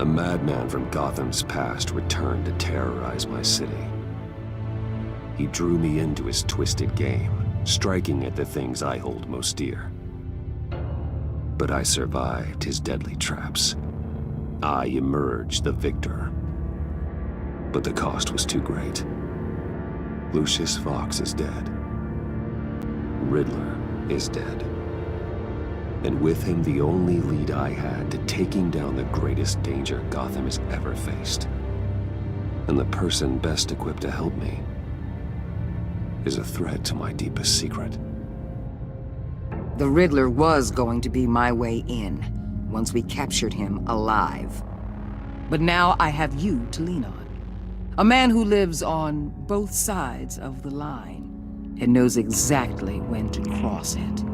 A madman from Gotham's past returned to terrorize my city. He drew me into his twisted game, striking at the things I hold most dear. But I survived his deadly traps. I emerged the victor. But the cost was too great. Lucius Fox is dead. Riddler is dead. And with him, the only lead I had to taking down the greatest danger Gotham has ever faced. And the person best equipped to help me is a threat to my deepest secret. The Riddler was going to be my way in, once we captured him alive. But now I have you to lean on. A man who lives on both sides of the line, and knows exactly when to cross it.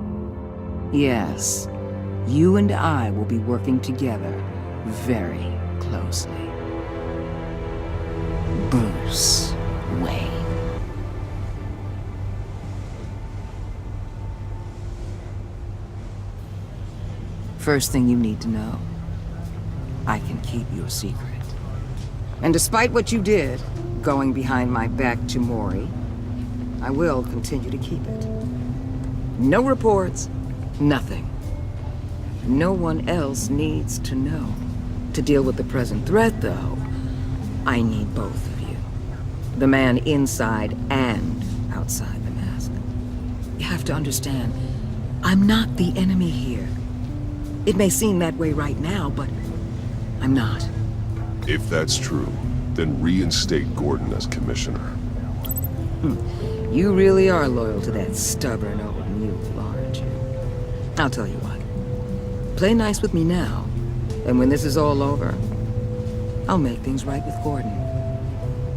Yes, you and I will be working together very closely. Bruce Wayne. First thing you need to know, I can keep your secret. And despite what you did, going behind my back to Mori, I will continue to keep it. No reports, nothing. No one else needs to know. To deal with the present threat, though, I need both of you. The man inside and outside the mask. You have to understand, I'm not the enemy here. It may seem that way right now, but I'm not. If that's true, then reinstate Gordon as commissioner. You really are loyal to that stubborn old mule, aren't you? I'll tell you what. Play nice with me now, and when this is all over, I'll make things right with Gordon.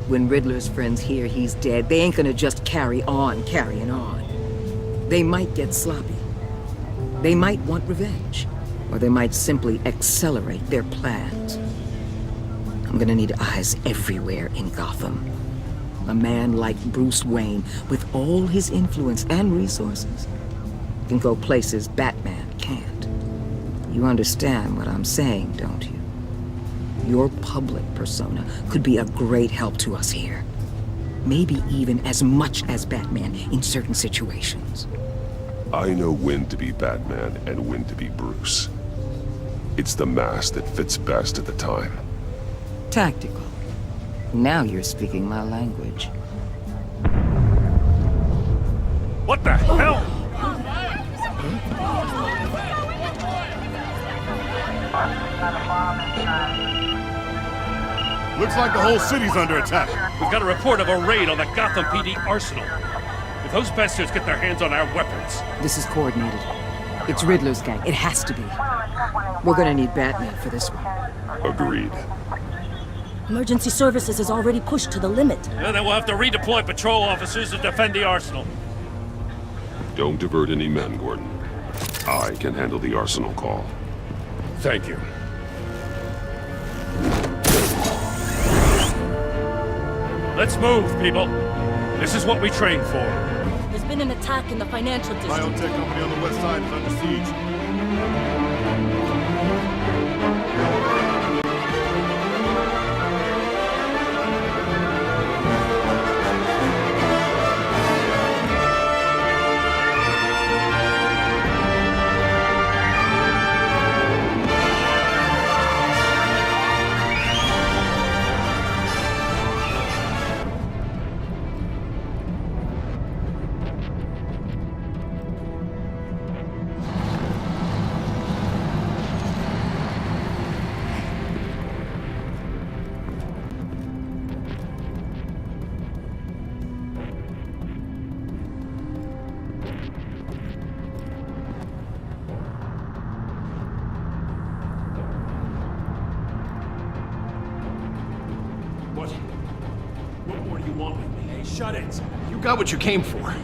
When Riddler's friends hear he's dead, they ain't gonna just carry on carrying on. They might get sloppy. They might want revenge. Or they might simply accelerate their plans. I'm gonna need eyes everywhere in Gotham. A man like Bruce Wayne, with all his influence and resources, can go places Batman can't. You understand what I'm saying, don't you? Your public persona could be a great help to us here. Maybe even as much as Batman in certain situations. I know when to be Batman and when to be Bruce. It's the mask that fits best at the time. Tactical. Now you're speaking my language. What the hell? Looks like the whole city's under attack. We've got a report of a raid on the Gotham PD arsenal. If those bastards get their hands on our weapons... This is coordinated. It's Riddler's gang. It has to be. We're gonna need Batman for this one. Agreed. Emergency services is already pushed to the limit. Yeah, then we'll have to redeploy patrol officers to defend the arsenal. Don't divert any men, Gordon. I can handle the arsenal call. Thank you. Let's move, people. This is what we trained for. There's been an attack in the financial district. Biotech company on the west side is under siege. What more do you want with me? Hey, shut it. You got what you came for.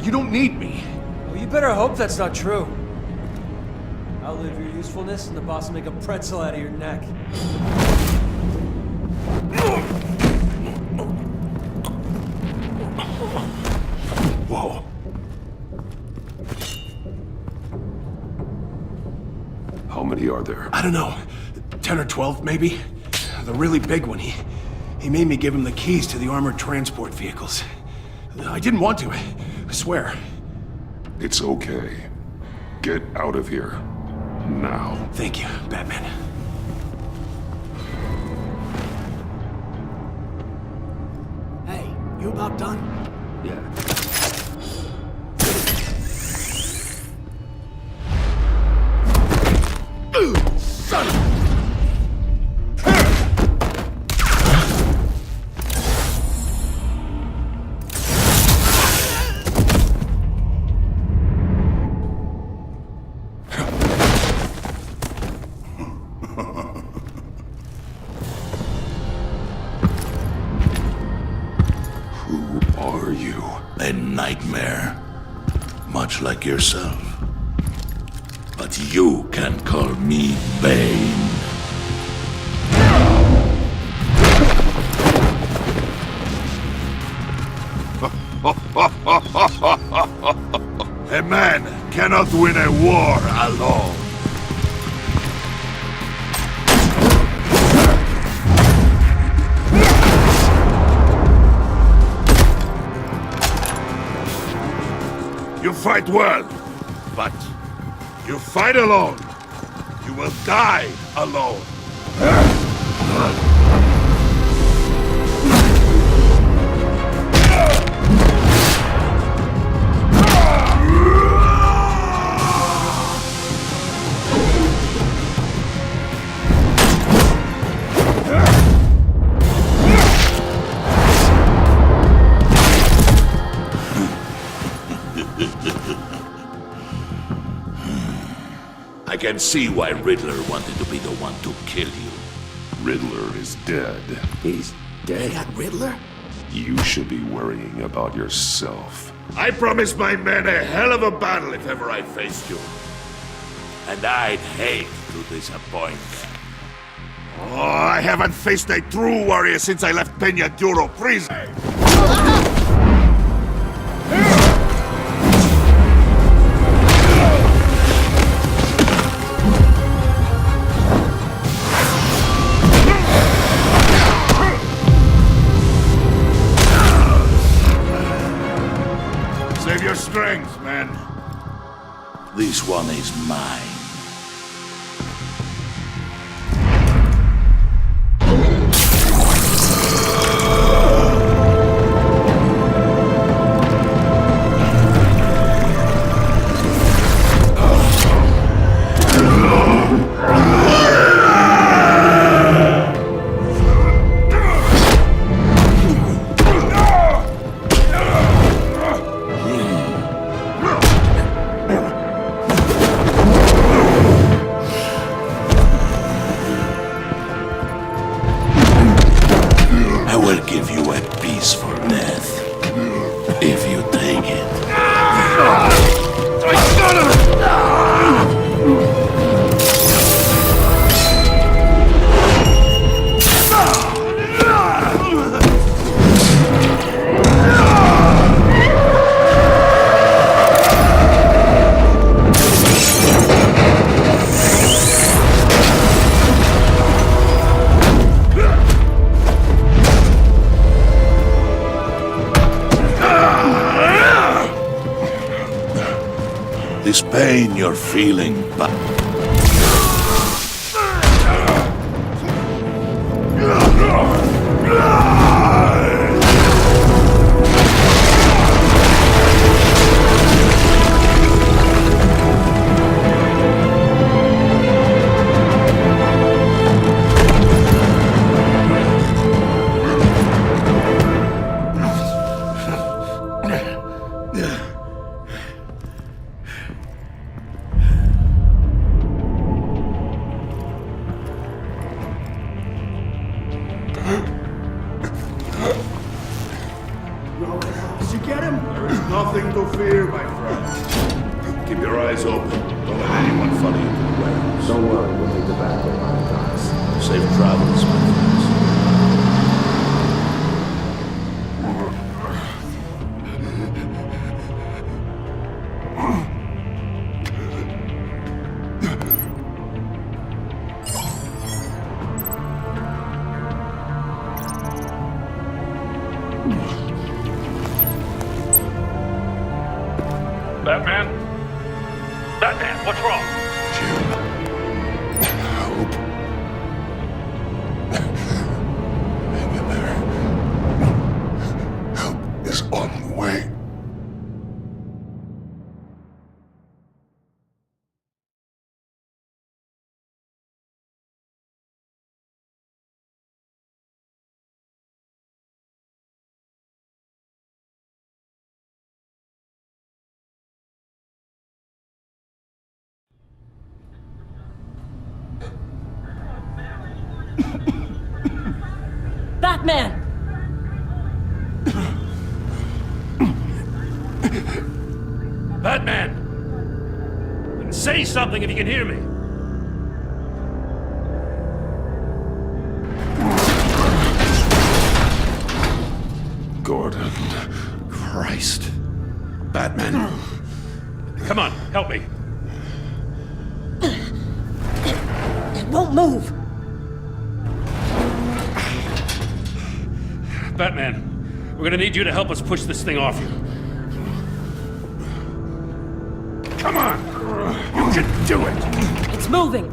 You don't need me. Well, you better hope that's not true. Outlive your usefulness, and the boss will make a pretzel out of your neck. Whoa. How many are there? I don't know. 10 or 12, maybe? The really big one. He made me give him the keys to the armored transport vehicles. I didn't want to, I swear. It's okay. Get out of here. Now. Thank you, Batman. Hey, you about done? Yeah. Son of... Who are you? A nightmare, much like yourself. But you can call me Bane. A man cannot win a war alone. You fight well, but you fight alone. You will die alone. I can see why Riddler wanted to be the one to kill you. Riddler is dead. He's They dead. got Riddler? You should be worrying about yourself. I promised my men a hell of a battle if ever I faced you. And I'd hate to disappoint them. Oh, I haven't faced a true warrior since I left Peña Duro prison. Save your strength, man. This one is mine. I will give you a peaceful death, if you take it. This pain you're feeling, but... Did you get him? There is nothing to fear, my friend. Keep your eyes open. Don't let anyone follow you to the warehouse. Don't worry, we'll make the back way on the docks. Safe travels, my friends. Batman? Batman, what's wrong? Jim. Hope. Hang in there. Help is on the way. Batman! Batman! Say something if you can hear me. Gordon. Christ. Batman. Come on, help me. It won't move! Batman, we're gonna need you to help us push this thing off you. Come on! You can do it! It's moving!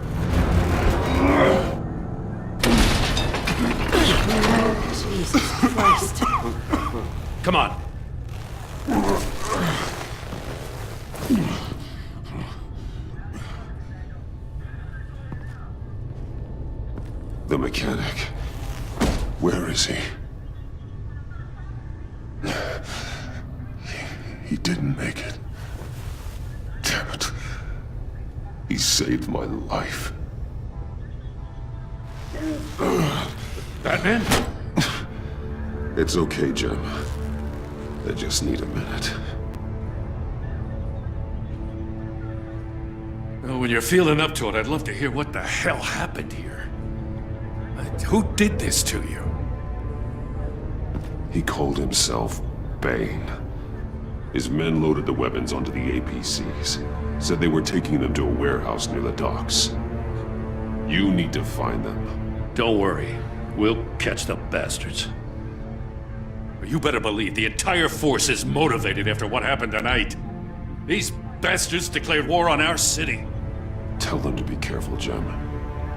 Jesus Christ. Come on. The mechanic. Where is he? He didn't make it. Damn it. He saved my life. Batman? It's okay, Jim. I just need a minute. Well, when you're feeling up to it, I'd love to hear what the hell happened here. Who did this to you? He called himself Bane. His men loaded the weapons onto the APCs. Said they were taking them to a warehouse near the docks. You need to find them. Don't worry. We'll catch the bastards. You better believe the entire force is motivated after what happened tonight. These bastards declared war on our city. Tell them to be careful, Jim.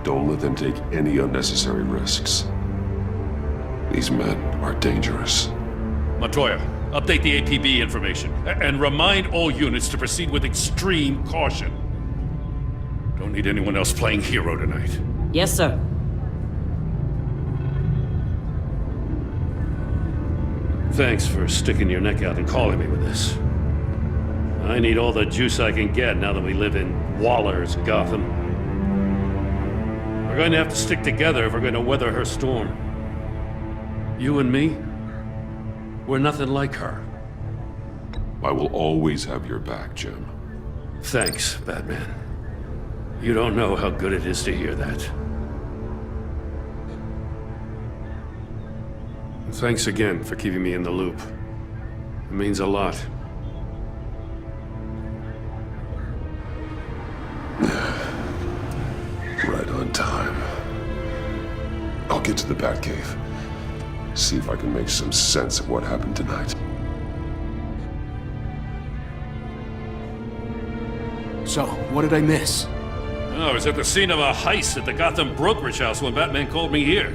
Don't let them take any unnecessary risks. These men are dangerous. Montoya, update the APB information. And remind all units to proceed with extreme caution. Don't need anyone else playing hero tonight. Yes, sir. Thanks for sticking your neck out and calling me with this. I need all the juice I can get now that we live in Waller's Gotham. We're going to have to stick together if we're going to weather her storm. You and me, we're nothing like her. I will always have your back, Jim. Thanks, Batman. You don't know how good it is to hear that. Thanks again for keeping me in the loop. It means a lot. Right on time. I'll get to the Batcave. See if I can make some sense of what happened tonight. So, what did I miss? I was at the scene of a heist at the Gotham brokerage house when Batman called me here.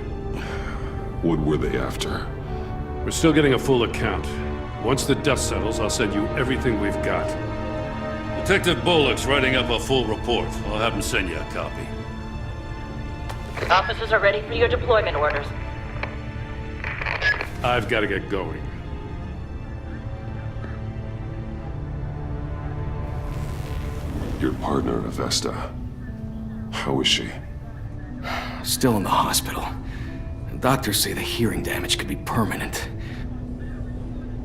What were they after? We're still getting a full account. Once the dust settles, I'll send you everything we've got. Detective Bullock's writing up a full report. I'll have him send you a copy. Officers are ready for your deployment orders. I've got to get going. Your partner, Avesta. How is she? Still in the hospital. Doctors say the hearing damage could be permanent.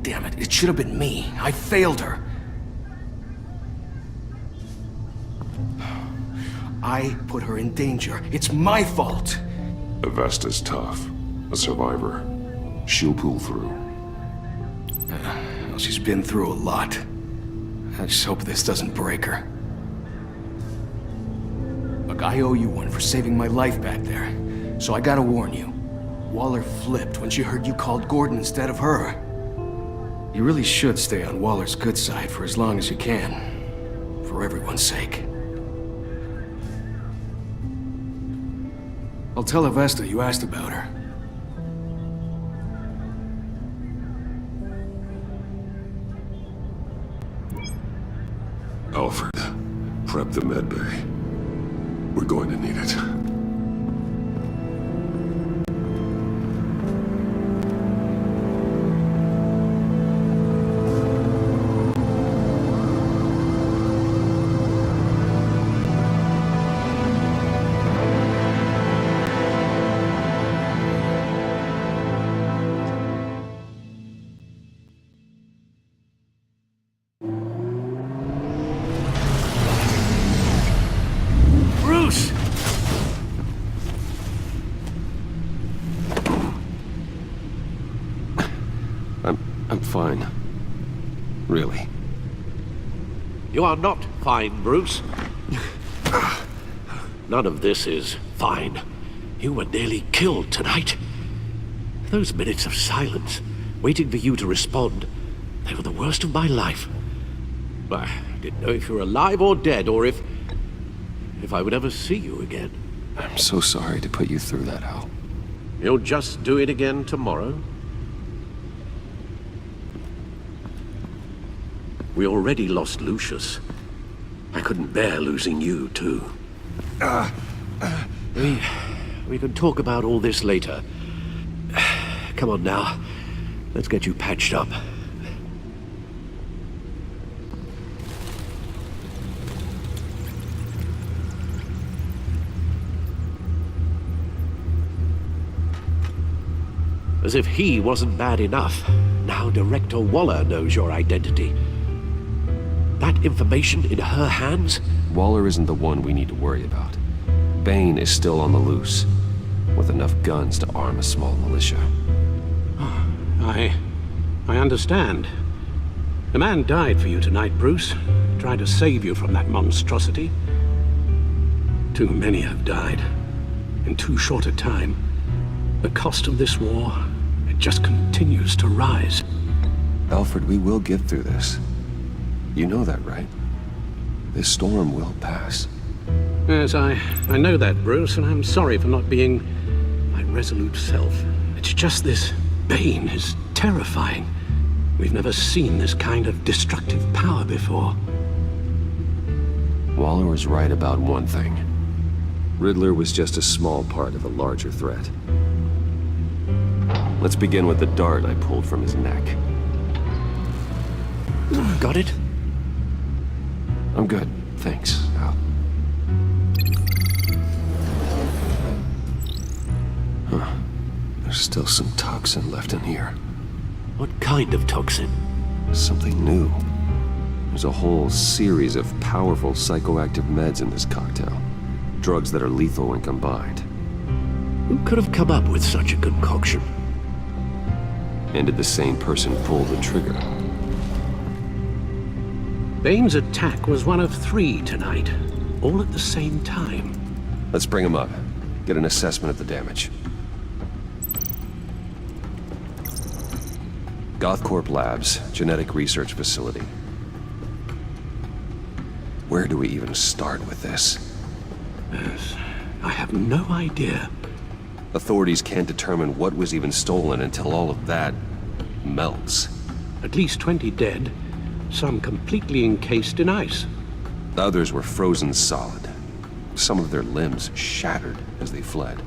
Damn it, it should have been me. I failed her. I put her in danger. It's my fault. Avesta's tough. A survivor. She'll pull through. Well, she's been through a lot. I just hope this doesn't break her. Look, I owe you one for saving my life back there. So I gotta warn you. Waller flipped when she heard you called Gordon instead of her. You really should stay on Waller's good side for as long as you can. For everyone's sake. I'll tell Avesta you asked about her. Alfred, prep the medbay. We're going to need it. Bruce! I'm fine. Really. You are not fine, Bruce. None of this is fine. You were nearly killed tonight. Those minutes of silence, waiting for you to respond, they were the worst of my life. I didn't know if you were alive or dead, or if I would ever see you again. I'm so sorry to put you through that, Al. You'll just do it again tomorrow? We already lost Lucius. I couldn't bear losing you, too. We can talk about all this later. Come on now. Let's get you patched up. As if he wasn't bad enough, now Director Waller knows your identity. That information in her hands? Waller isn't the one we need to worry about. Bane is still on the loose, with enough guns to arm a small militia. I understand. The man died for you tonight, Bruce. Tried to save you from that monstrosity. Too many have died. In too short a time. The cost of this war, it just continues to rise. Alfred, we will get through this. You know that, right? This storm will pass. Yes, I know that, Bruce, and I'm sorry for not being my resolute self. It's just this Bane is terrifying. We've never seen this kind of destructive power before. Waller was right about one thing. Riddler was just a small part of a larger threat. Let's begin with the dart I pulled from his neck. Got it? I'm good, thanks, Al. Huh. There's still some toxin left in here. What kind of toxin? Something new. There's a whole series of powerful psychoactive meds in this cocktail. Drugs that are lethal when combined. Who could have come up with such a concoction? And did the same person pull the trigger? Bane's attack was one of 3 tonight, all at the same time. Let's bring him up. Get an assessment of the damage. Gothcorp Labs, genetic research facility. Where do we even start with this? Yes, I have no idea. Authorities can't determine what was even stolen until all of that melts. At least 20 dead, some completely encased in ice. The others were frozen solid. Some of their limbs shattered as they fled.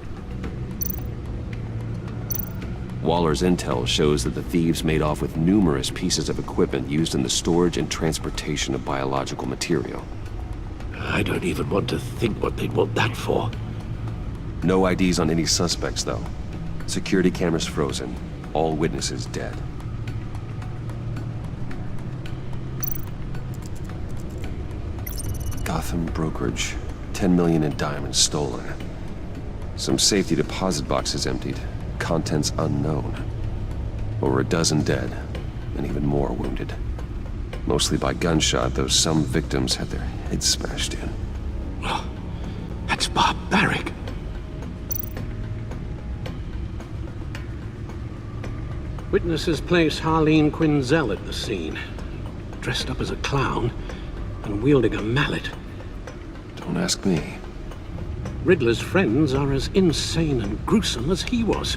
Waller's intel shows that the thieves made off with numerous pieces of equipment used in the storage and transportation of biological material. I don't even want to think what they'd want that for. No IDs on any suspects, though. Security cameras frozen. All witnesses dead. Gotham brokerage. 10 million in diamonds stolen. Some safety deposit boxes emptied. Contents unknown. Over a dozen dead, and even more wounded. Mostly by gunshot, though some victims had their heads smashed in. Oh, that's barbaric. Witnesses place Harleen Quinzel at the scene, dressed up as a clown and wielding a mallet. Don't ask me. Riddler's friends are as insane and gruesome as he was.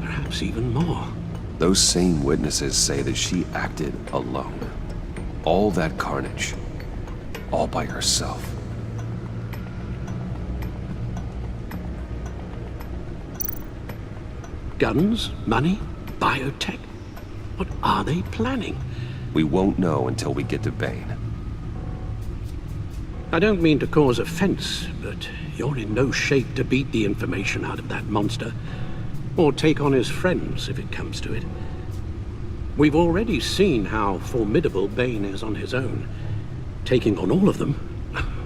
Perhaps even more. Those same witnesses say that she acted alone. All that carnage. All by herself. Guns, money, biotech. What are they planning? We won't know until we get to Bane. I don't mean to cause offense, but you're in no shape to beat the information out of that monster, or take on his friends if it comes to it. We've already seen how formidable Bane is on his own. Taking on all of them,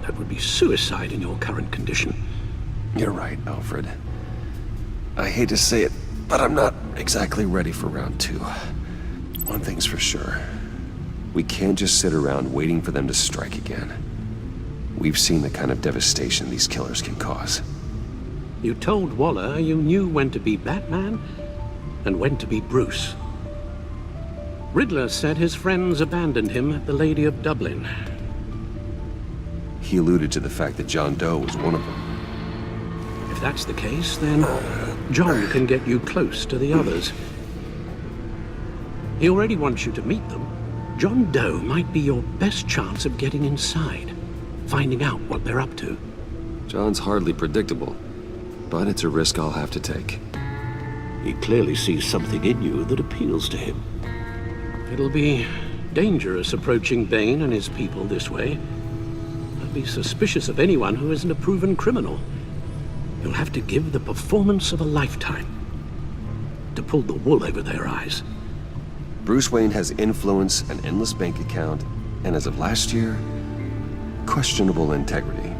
that would be suicide in your current condition. You're right, Alfred. I hate to say it, but I'm not exactly ready for round 2. One thing's for sure. We can't just sit around waiting for them to strike again. We've seen the kind of devastation these killers can cause. You told Waller you knew when to be Batman and when to be Bruce. Riddler said his friends abandoned him at the Lady of Dublin. He alluded to the fact that John Doe was one of them. If that's the case, then John can get you close to the others. He already wants you to meet them. John Doe might be your best chance of getting inside, finding out what they're up to. John's hardly predictable, but it's a risk I'll have to take. He clearly sees something in you that appeals to him. It'll be dangerous approaching Bane and his people this way. I'd be suspicious of anyone who isn't a proven criminal. You'll have to give the performance of a lifetime to pull the wool over their eyes. Bruce Wayne has influence, an endless bank account, and as of last year, questionable integrity.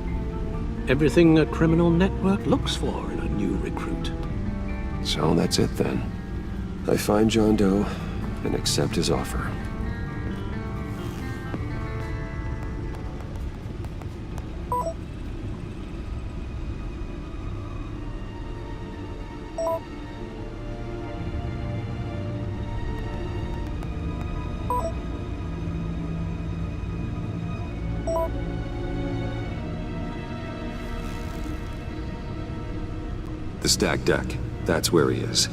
Everything a criminal network looks for in a new recruit. So that's it then. I find John Doe and accept his offer. The stacked deck. That's where he is.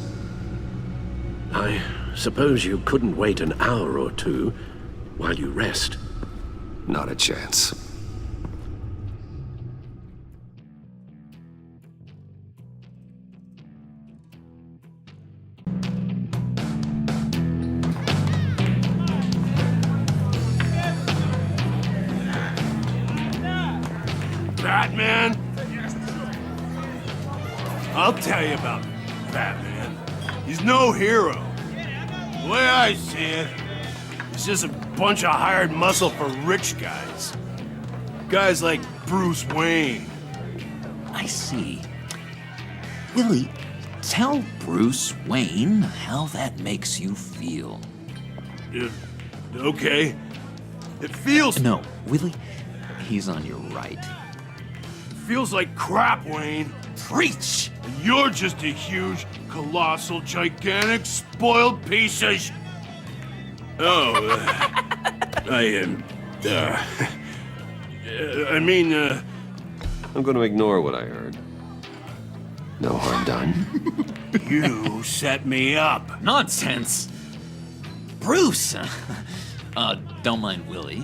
I suppose you couldn't wait an hour or two while you rest. Not a chance. Batman? I'll tell you about Batman. He's no hero. The way I see it, he's just a bunch of hired muscle for rich guys. Guys like Bruce Wayne. I see. Willie, tell Bruce Wayne how that makes you feel. Okay. It feels... No, Willie, he's on your right. It feels like crap, Wayne. Preach! And you're just a huge, colossal, gigantic, spoiled piece of I'm gonna ignore what I heard. No harm done. You set me up. Nonsense! Bruce! Don't mind Willie.